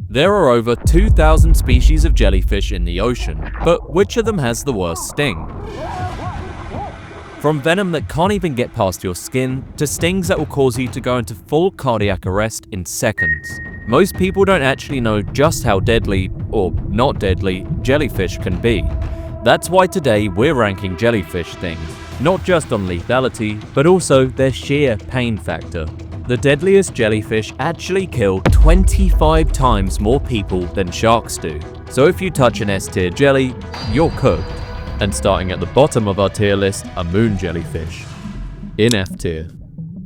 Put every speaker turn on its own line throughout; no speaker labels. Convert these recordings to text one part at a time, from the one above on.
There are over 2,000 species of jellyfish in the ocean, but which of them has the worst sting? From venom that can't even get past your skin, to stings that will cause you to go into full cardiac arrest in seconds. Most people don't actually know just how deadly, or not deadly, jellyfish can be. That's why today we're ranking jellyfish stings, not just on lethality, but also their sheer pain factor. The deadliest jellyfish actually kill 25 times more people than sharks do. So if you touch an S-tier jelly, you're cooked. And starting at the bottom of our tier list are moon jellyfish. In F-tier.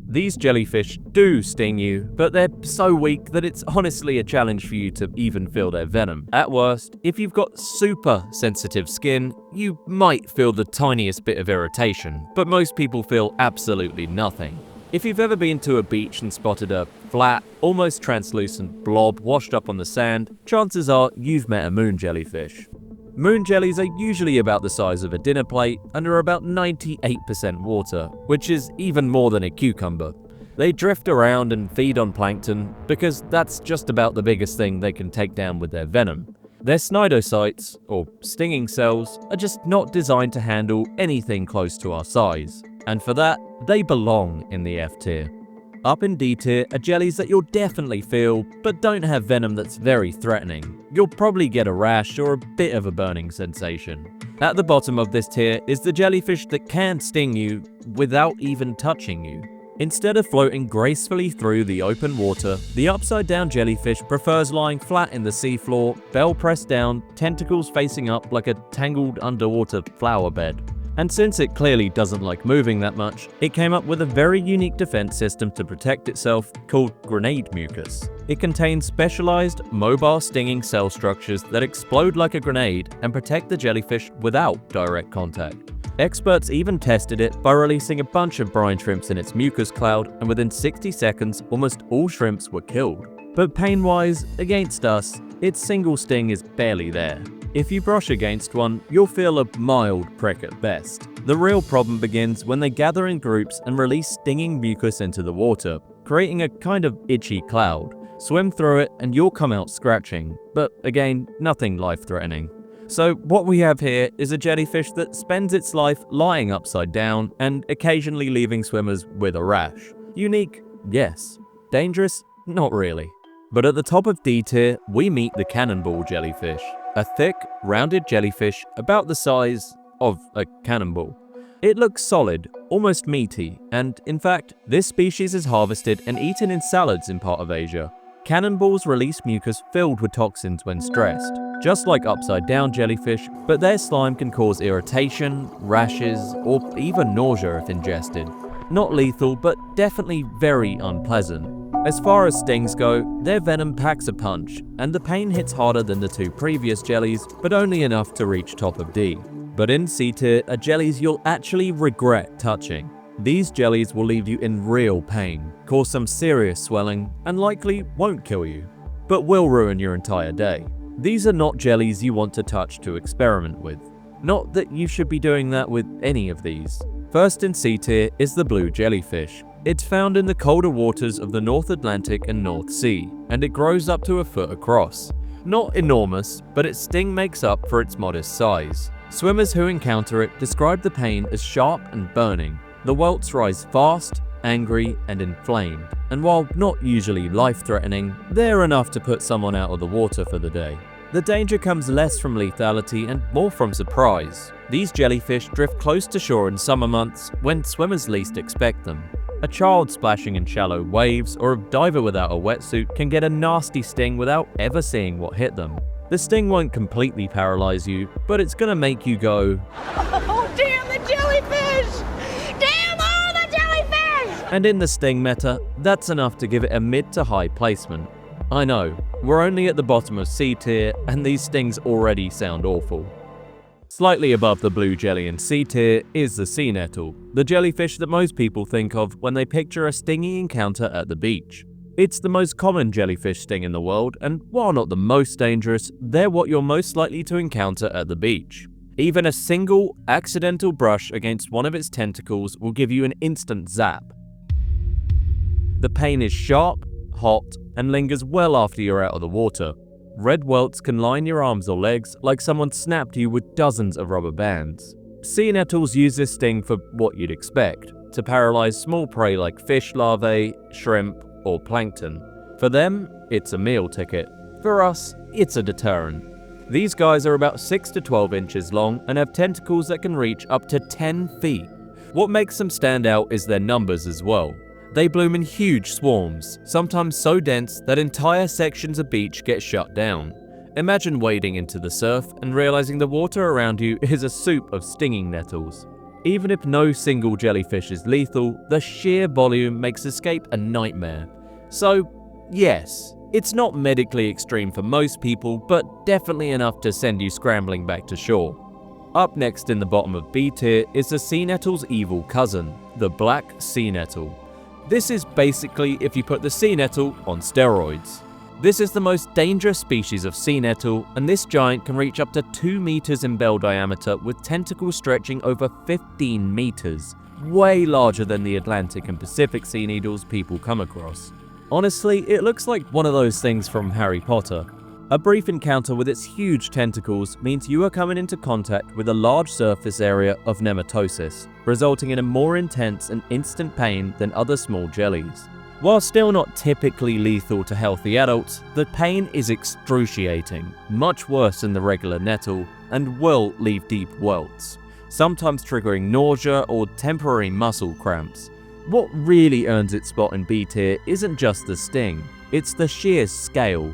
These jellyfish do sting you, but they're so weak that it's honestly a challenge for you to even feel their venom. At worst, if you've got super sensitive skin, you might feel the tiniest bit of irritation, but most people feel absolutely nothing. If you've ever been to a beach and spotted a flat, almost translucent blob washed up on the sand, chances are you've met a moon jellyfish. Moon jellies are usually about the size of a dinner plate and are about 98% water, which is even more than a cucumber. They drift around and feed on plankton because that's just about the biggest thing they can take down with their venom. Their cnidocytes, or stinging cells, are just not designed to handle anything close to our size. And for that, they belong in the F tier. Up in D tier are jellies that you'll definitely feel, but don't have venom that's very threatening. You'll probably get a rash or a bit of a burning sensation. At the bottom of this tier is the jellyfish that can sting you without even touching you. Instead of floating gracefully through the open water, the upside-down jellyfish prefers lying flat in the seafloor, bell pressed down, tentacles facing up like a tangled underwater flower bed. And since it clearly doesn't like moving that much, it came up with a very unique defense system to protect itself called grenade mucus. It contains specialized, mobile stinging cell structures that explode like a grenade and protect the jellyfish without direct contact. Experts even tested it by releasing a bunch of brine shrimps in its mucus cloud, and within 60 seconds, almost all shrimps were killed. But pain-wise, against us, its single sting is barely there. If you brush against one, you'll feel a mild prick at best. The real problem begins when they gather in groups and release stinging mucus into the water, creating a kind of itchy cloud. Swim through it and you'll come out scratching, but again, nothing life-threatening. So what we have here is a jellyfish that spends its life lying upside down and occasionally leaving swimmers with a rash. Unique? Yes. Dangerous? Not really. But at the top of D tier, we meet the cannonball jellyfish. A thick, rounded jellyfish about the size of a cannonball. It looks solid, almost meaty, and in fact, this species is harvested and eaten in salads in part of Asia. Cannonballs release mucus filled with toxins when stressed, just like upside-down jellyfish, but their slime can cause irritation, rashes, or even nausea if ingested. Not lethal, but definitely very unpleasant. As far as stings go, their venom packs a punch, and the pain hits harder than the two previous jellies, but only enough to reach top of D. But in C tier are jellies you'll actually regret touching. These jellies will leave you in real pain, cause some serious swelling, and likely won't kill you, but will ruin your entire day. These are not jellies you want to touch to experiment with. Not that you should be doing that with any of these. First in C tier is the blue jellyfish. It's found in the colder waters of the North Atlantic and North Sea, and it grows up to a foot across. Not enormous, but its sting makes up for its modest size. Swimmers who encounter it describe the pain as sharp and burning. The welts rise fast, angry, and inflamed, and while not usually life-threatening, they're enough to put someone out of the water for the day. The danger comes less from lethality and more from surprise. These jellyfish drift close to shore in summer months when swimmers least expect them. A child splashing in shallow waves or a diver without a wetsuit can get a nasty sting without ever seeing what hit them. The sting won't completely paralyze you, but it's gonna make you go,
"Oh, damn the jellyfish! Damn all the jellyfish!"
And in the sting meta, that's enough to give it a mid to high placement. I know, we're only at the bottom of C tier, and these stings already sound awful. Slightly above the blue jelly in C tier is the sea nettle, the jellyfish that most people think of when they picture a stingy encounter at the beach. It's the most common jellyfish sting in the world, and while not the most dangerous, they're what you're most likely to encounter at the beach. Even a single, accidental brush against one of its tentacles will give you an instant zap. The pain is sharp, hot, and lingers well after you're out of the water. Red welts can line your arms or legs like someone snapped you with dozens of rubber bands. Sea nettles use this sting for what you'd expect, to paralyze small prey like fish larvae, shrimp, or plankton. For them, it's a meal ticket. For us, it's a deterrent. These guys are about 6 to 12 inches long and have tentacles that can reach up to 10 feet. What makes them stand out is their numbers as well. They bloom in huge swarms, sometimes so dense that entire sections of beach get shut down. Imagine wading into the surf and realizing the water around you is a soup of stinging nettles. Even if no single jellyfish is lethal, the sheer volume makes escape a nightmare. So, yes, it's not medically extreme for most people, but definitely enough to send you scrambling back to shore. Up next in the bottom of B tier is the sea nettle's evil cousin, the black sea nettle. This is basically if you put the sea nettle on steroids. This is the most dangerous species of sea nettle, and this giant can reach up to 2 meters in bell diameter with tentacles stretching over 15 meters, way larger than the Atlantic and Pacific sea needles people come across. Honestly, it looks like one of those things from Harry Potter. A brief encounter with its huge tentacles means you are coming into contact with a large surface area of nematosis, resulting in a more intense and instant pain than other small jellies. While still not typically lethal to healthy adults, the pain is excruciating, much worse than the regular nettle, and will leave deep welts, sometimes triggering nausea or temporary muscle cramps. What really earns its spot in B tier isn't just the sting, it's the sheer scale.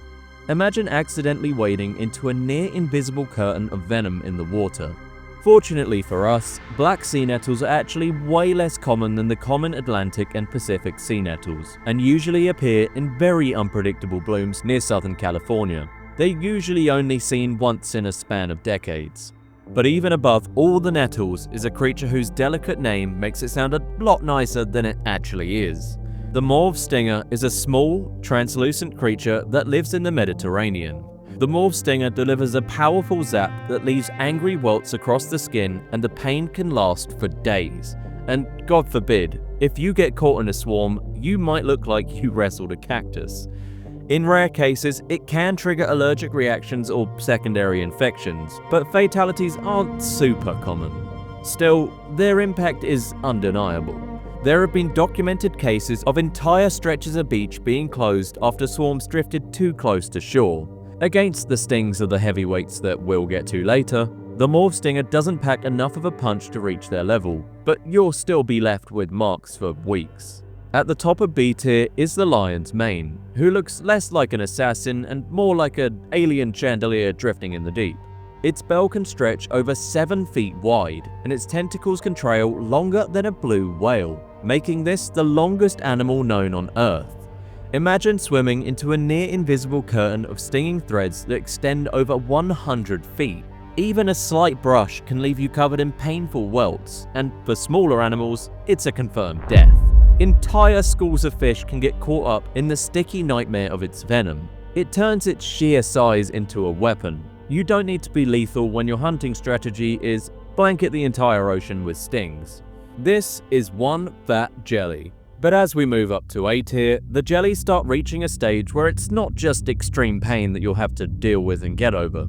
Imagine accidentally wading into a near invisible curtain of venom in the water. Fortunately for us, black sea nettles are actually way less common than the common Atlantic and Pacific sea nettles, and usually appear in very unpredictable blooms near Southern California. They're usually only seen once in a span of decades. But even above all the nettles is a creature whose delicate name makes it sound a lot nicer than it actually is. The mauve stinger is a small, translucent creature that lives in the Mediterranean. The mauve stinger delivers a powerful zap that leaves angry welts across the skin, and the pain can last for days. And God forbid, if you get caught in a swarm, you might look like you wrestled a cactus. In rare cases, it can trigger allergic reactions or secondary infections, but fatalities aren't super common. Still, their impact is undeniable. There have been documented cases of entire stretches of beach being closed after swarms drifted too close to shore. Against the stings of the heavyweights that we'll get to later, the mauve stinger doesn't pack enough of a punch to reach their level, but you'll still be left with marks for weeks. At the top of B tier is the lion's mane, who looks less like an assassin and more like an alien chandelier drifting in the deep. Its bell can stretch over 7 feet wide, and its tentacles can trail longer than a blue whale, making this the longest animal known on Earth. Imagine swimming into a near-invisible curtain of stinging threads that extend over 100 feet. Even a slight brush can leave you covered in painful welts, and for smaller animals, it's a confirmed death. Entire schools of fish can get caught up in the sticky nightmare of its venom. It turns its sheer size into a weapon. You don't need to be lethal when your hunting strategy is blanket the entire ocean with stings. This is one fat jelly. But as we move up to A tier, the jellies start reaching a stage where it's not just extreme pain that you'll have to deal with and get over.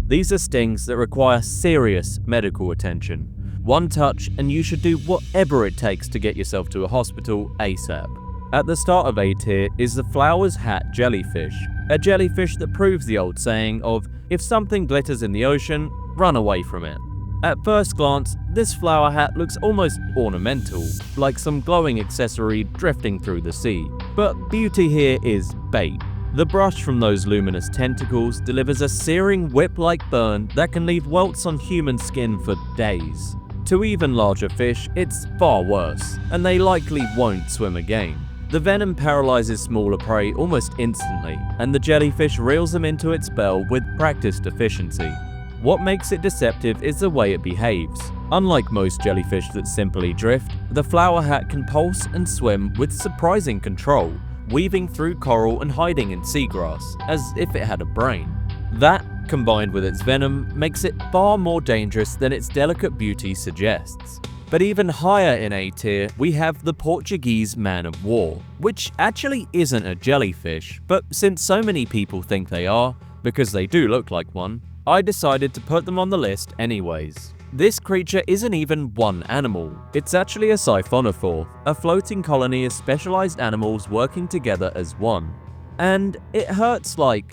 These are stings that require serious medical attention. One touch and you should do whatever it takes to get yourself to a hospital ASAP. At the start of A tier is the flower's hat jellyfish, a jellyfish that proves the old saying of, if something glitters in the ocean, run away from it. At first glance, this flower hat looks almost ornamental, like some glowing accessory drifting through the sea. But beauty here is bait. The brush from those luminous tentacles delivers a searing whip-like burn that can leave welts on human skin for days. To even larger fish, it's far worse, and they likely won't swim again. The venom paralyzes smaller prey almost instantly, and the jellyfish reels them into its bell with practiced efficiency. What makes it deceptive is the way it behaves. Unlike most jellyfish that simply drift, the flower hat can pulse and swim with surprising control, weaving through coral and hiding in seagrass, as if it had a brain. That, combined with its venom, makes it far more dangerous than its delicate beauty suggests. But even higher in A tier, we have the Portuguese man of war, which actually isn't a jellyfish, but since so many people think they are, because they do look like one, I decided to put them on the list anyways. This creature isn't even one animal, it's actually a siphonophore, a floating colony of specialized animals working together as one. And it hurts like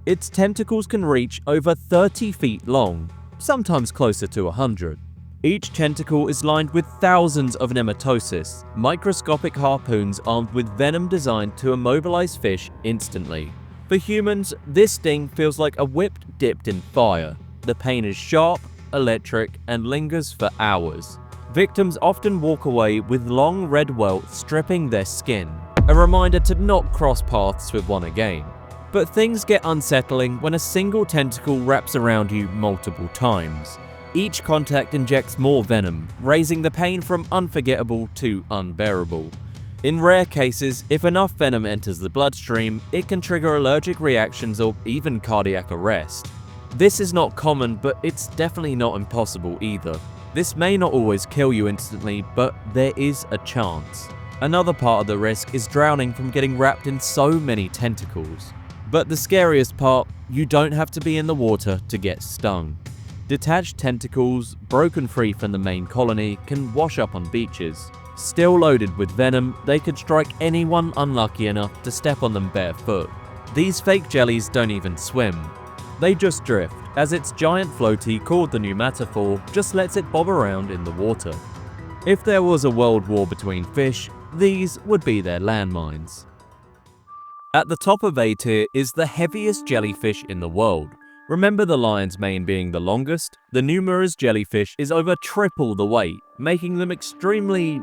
its tentacles can reach over 30 feet long, sometimes closer to 100. Each tentacle is lined with thousands of nematocysts, microscopic harpoons armed with venom designed to immobilize fish instantly. For humans, this sting feels like a whip dipped in fire. The pain is sharp, electric, and lingers for hours. Victims often walk away with long red welts stripping their skin, a reminder to not cross paths with one again. But things get unsettling when a single tentacle wraps around you multiple times. Each contact injects more venom, raising the pain from unforgettable to unbearable. In rare cases, if enough venom enters the bloodstream, it can trigger allergic reactions or even cardiac arrest. This is not common, but it's definitely not impossible either. This may not always kill you instantly, but there is a chance. Another part of the risk is drowning from getting wrapped in so many tentacles. But the scariest part, you don't have to be in the water to get stung. Detached tentacles, broken free from the main colony, can wash up on beaches. Still loaded with venom, they could strike anyone unlucky enough to step on them barefoot. These fake jellies don't even swim. They just drift, as its giant floaty called the pneumatophore just lets it bob around in the water. If there was a world war between fish, these would be their landmines. At the top of A tier is the heaviest jellyfish in the world. Remember the lion's mane being the longest? The numerous jellyfish is over triple the weight, making them extremely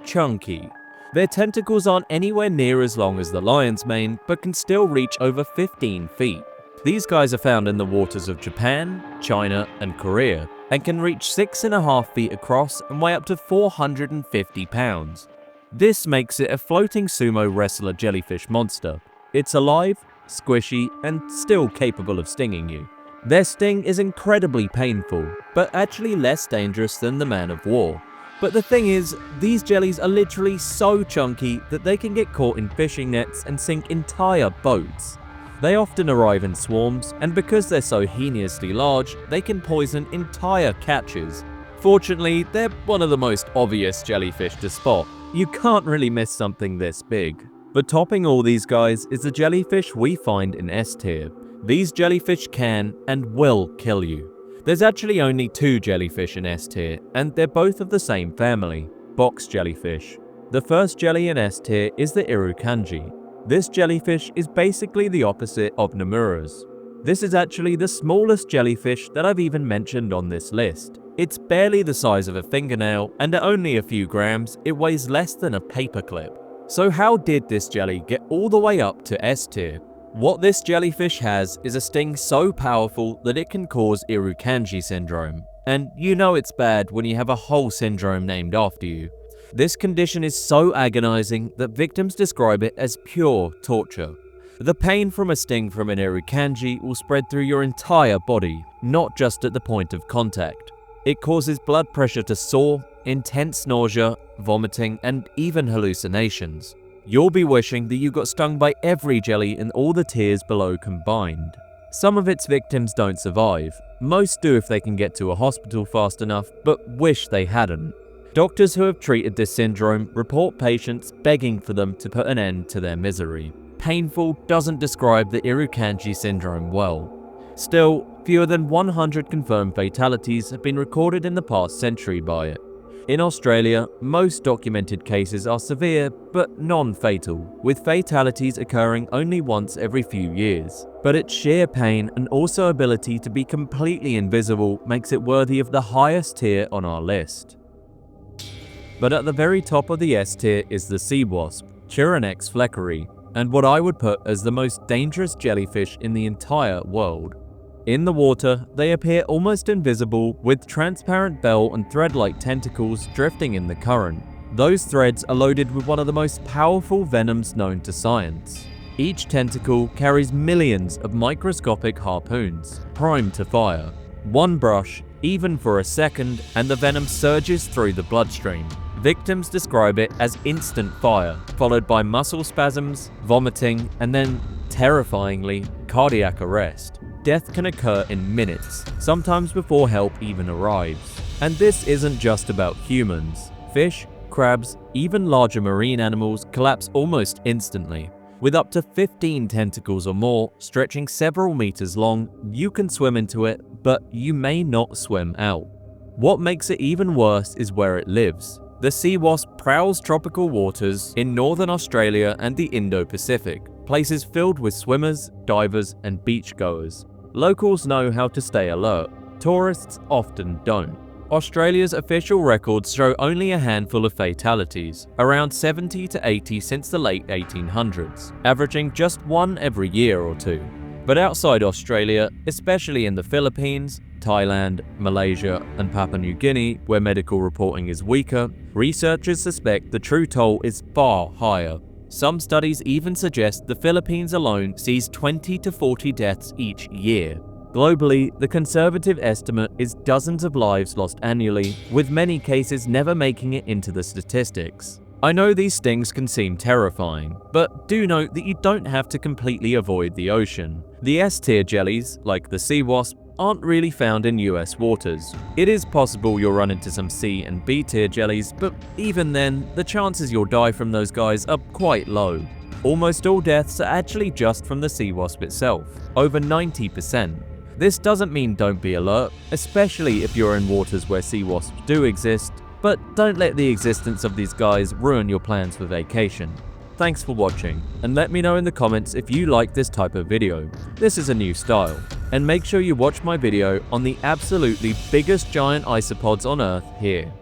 chunky. Their tentacles aren't anywhere near as long as the lion's mane, but can still reach over 15 feet. These guys are found in the waters of Japan, China, and Korea, and can reach 6.5 feet across and weigh up to 450 pounds. This makes it a floating sumo wrestler jellyfish monster. It's alive, squishy, and still capable of stinging you. Their sting is incredibly painful, but actually less dangerous than the man of war. But the thing is, these jellies are literally so chunky that they can get caught in fishing nets and sink entire boats. They often arrive in swarms, and because they're so heinously large, they can poison entire catches. Fortunately, they're one of the most obvious jellyfish to spot. You can't really miss something this big. But topping all these guys is the jellyfish we find in S tier. These jellyfish can and will kill you. There's actually only 2 jellyfish in S tier, and they're both of the same family, box jellyfish. The first jelly in S tier is the irukandji. This jellyfish is basically the opposite of Nomura's. This is actually the smallest jellyfish that I've even mentioned on this list. It's barely the size of a fingernail, and at only a few grams, it weighs less than a paperclip. So how did this jelly get all the way up to S tier? What this jellyfish has is a sting so powerful that it can cause irukandji syndrome. And you know it's bad when you have a whole syndrome named after you. This condition is so agonizing that victims describe it as pure torture. The pain from a sting from an irukandji will spread through your entire body, not just at the point of contact. It causes blood pressure to soar, intense nausea, vomiting, and even hallucinations. You'll be wishing that you got stung by every jelly in all the tiers below combined. Some of its victims don't survive. Most do if they can get to a hospital fast enough, but wish they hadn't. Doctors who have treated this syndrome report patients begging for them to put an end to their misery. Painful doesn't describe the irukandji syndrome well. Still, fewer than 100 confirmed fatalities have been recorded in the past century by it. In Australia, most documented cases are severe but non-fatal, with fatalities occurring only once every few years. But its sheer pain and also ability to be completely invisible makes it worthy of the highest tier on our list. But at the very top of the S tier is the sea wasp, Chironex fleckeri, and what I would put as the most dangerous jellyfish in the entire world. In the water, they appear almost invisible with transparent bell and thread-like tentacles drifting in the current. Those threads are loaded with one of the most powerful venoms known to science. Each tentacle carries millions of microscopic harpoons, primed to fire. One brush, even for a second, and the venom surges through the bloodstream. Victims describe it as instant fire, followed by muscle spasms, vomiting, and then, terrifyingly, cardiac arrest. Death can occur in minutes, sometimes before help even arrives. And this isn't just about humans. Fish, crabs, even larger marine animals collapse almost instantly. With up to 15 tentacles or more, stretching several meters long, you can swim into it, but you may not swim out. What makes it even worse is where it lives. The sea wasp prowls tropical waters in northern Australia and the Indo-Pacific, places filled with swimmers, divers, and beachgoers. Locals know how to stay alert. Tourists often don't. Australia's official records show only a handful of fatalities, around 70 to 80 since the late 1800s, averaging just one every year or two. But outside Australia, especially in the Philippines, Thailand, Malaysia, and Papua New Guinea, where medical reporting is weaker, researchers suspect the true toll is far higher. Some studies even suggest the Philippines alone sees 20 to 40 deaths each year. Globally, the conservative estimate is dozens of lives lost annually, with many cases never making it into the statistics. I know these stings can seem terrifying, but do note that you don't have to completely avoid the ocean. The S-tier jellies, like the sea wasp, aren't really found in US waters. It is possible you'll run into some C and B-tier jellies, but even then, the chances you'll die from those guys are quite low. Almost all deaths are actually just from the sea wasp itself, over 90%. This doesn't mean don't be alert, especially if you're in waters where sea wasps do exist, but don't let the existence of these guys ruin your plans for vacation. Thanks for watching, and let me know in the comments if you like this type of video. This is a new style. And make sure you watch my video on the absolutely biggest giant isopods on Earth here.